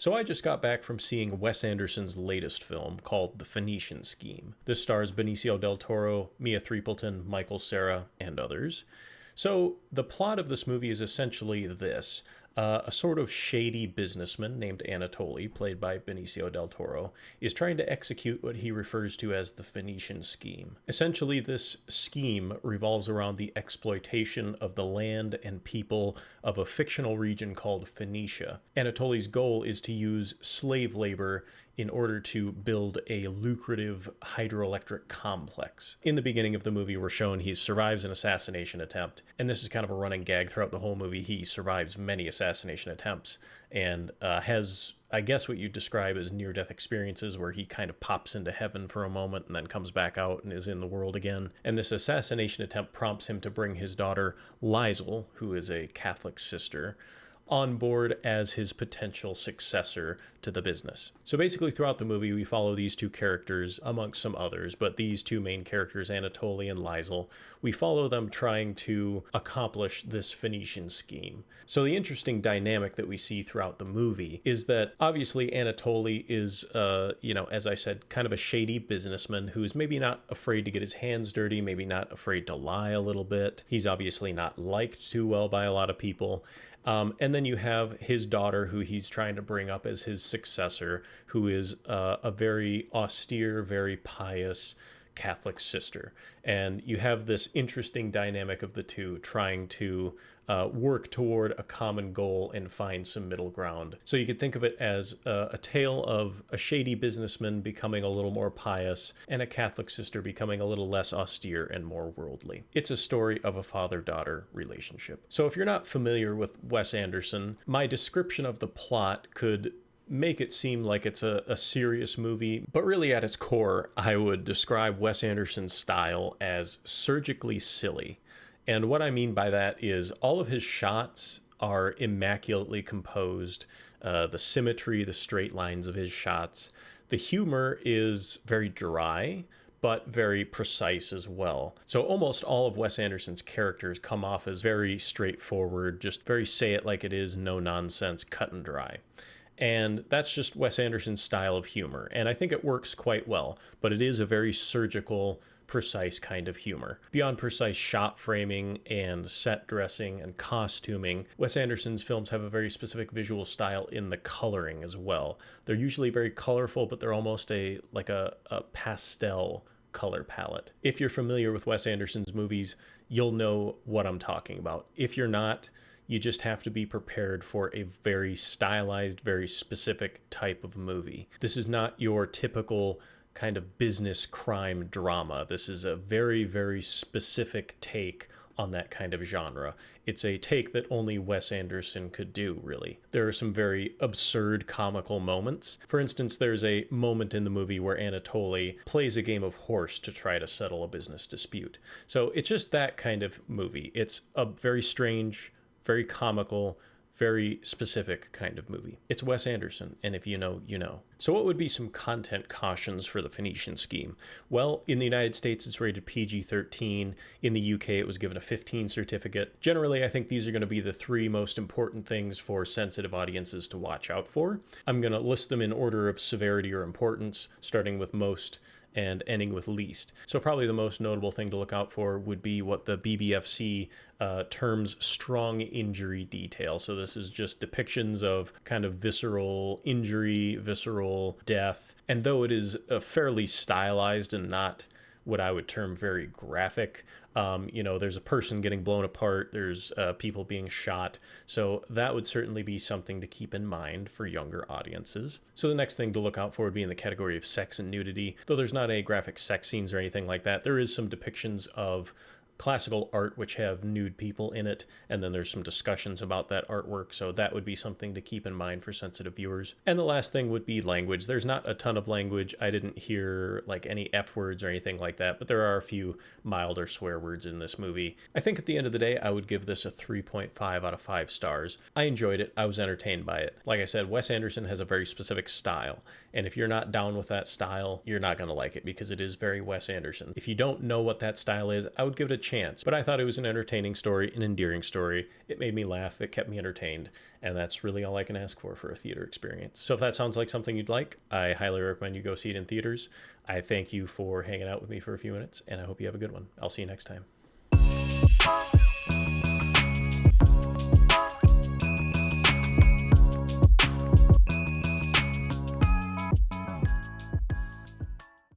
So I just got back from seeing Wes Anderson's latest film called The Phoenician Scheme. This stars Benicio del Toro, Mia Threepleton, Michael Cera, and others. So the plot of this movie is essentially this. A sort of shady businessman named Anatoly, played by Benicio del Toro, is trying to execute what he refers to as the Phoenician Scheme. Essentially, this scheme revolves around the exploitation of the land and people of a fictional region called Phoenicia. Anatoly's goal is to use slave labor in order to build a lucrative hydroelectric complex. In the beginning of the movie, we're shown he survives an assassination attempt, and this is kind of a running gag throughout the whole movie. He survives many assassination attempts and has, I guess, what you'd describe as near-death experiences where he kind of pops into heaven for a moment and then comes back out and is in the world again. And this assassination attempt prompts him to bring his daughter, Liesl, who is a Catholic sister, on board as his potential successor to the business. So basically throughout the movie we follow these two characters amongst some others, but these two main characters, Anatoly and Liesl, we follow them trying to accomplish this Phoenician scheme. So the interesting dynamic that we see throughout the movie is that obviously Anatoly is, as I said, kind of a shady businessman who is maybe not afraid to get his hands dirty, maybe not afraid to lie a little bit. He's obviously not liked too well by a lot of people. And then you have his daughter, who he's trying to bring up as his successor, who is a very austere, very pious Catholic sister. And you have this interesting dynamic of the two trying to work toward a common goal and find some middle ground. So you could think of it as a tale of a shady businessman becoming a little more pious and a Catholic sister becoming a little less austere and more worldly. It's a story of a father-daughter relationship. So if you're not familiar with Wes Anderson, my description of the plot could make it seem like it's a serious movie, but really at its core, I would describe Wes Anderson's style as surgically silly. And what I mean by that is all of his shots are immaculately composed, the symmetry, the straight lines of his shots. The humor is very dry, but very precise as well. So almost all of Wes Anderson's characters come off as very straightforward, just very say it like it is, no nonsense, cut and dry. And that's just Wes Anderson's style of humor. And I think it works quite well, but it is a very surgical, precise kind of humor. Beyond precise shot framing and set dressing and costuming, Wes Anderson's films have a very specific visual style in the coloring as well. They're usually very colorful, but they're almost a pastel color palette. If you're familiar with Wes Anderson's movies, you'll know what I'm talking about. If you're not, you just have to be prepared for a very stylized, very specific type of movie. This is not your typical kind of business crime drama. This is a very, very specific take on that kind of genre. It's a take that only Wes Anderson could do, really. There are some very absurd comical moments. For instance, there's a moment in the movie where Anatoly plays a game of horse to try to settle a business dispute. So it's just that kind of movie. It's a very strange, very comical, very specific kind of movie. It's Wes Anderson, and if you know, you know. So what would be some content cautions for the Phoenician Scheme? Well, in the United States, it's rated PG-13. In the UK, it was given a 15 certificate. Generally, I think these are going to be the three most important things for sensitive audiences to watch out for. I'm going to list them in order of severity or importance, starting with most and ending with least. So probably the most notable thing to look out for would be what the BBFC terms strong injury detail. So this is just depictions of kind of visceral injury, visceral death. And though it is fairly stylized and not what I would term very graphic, there's a person getting blown apart, there's people being shot. So that would certainly be something to keep in mind for younger audiences. So the next thing to look out for would be in the category of sex and nudity. Though there's not any graphic sex scenes or anything like that, there is some depictions of classical art which have nude people in it, and then there's some discussions about that artwork, so that would be something to keep in mind for sensitive viewers. And the last thing would be language. There's not a ton of language. I didn't hear like any F words or anything like that, but there are a few milder swear words in this movie. I think at the end of the day, I would give this a 3.5 out of 5 stars. I enjoyed it. I was entertained by it. Like I said, Wes Anderson has a very specific style, and if you're not down with that style, you're not going to like it because it is very Wes Anderson. If you don't know what that style is, I would give it a chance. But I thought it was an entertaining story, an endearing story. It made me laugh. It kept me entertained. And that's really all I can ask for a theater experience. So if that sounds like something you'd like, I highly recommend you go see it in theaters. I thank you for hanging out with me for a few minutes, and I hope you have a good one. I'll see you next time.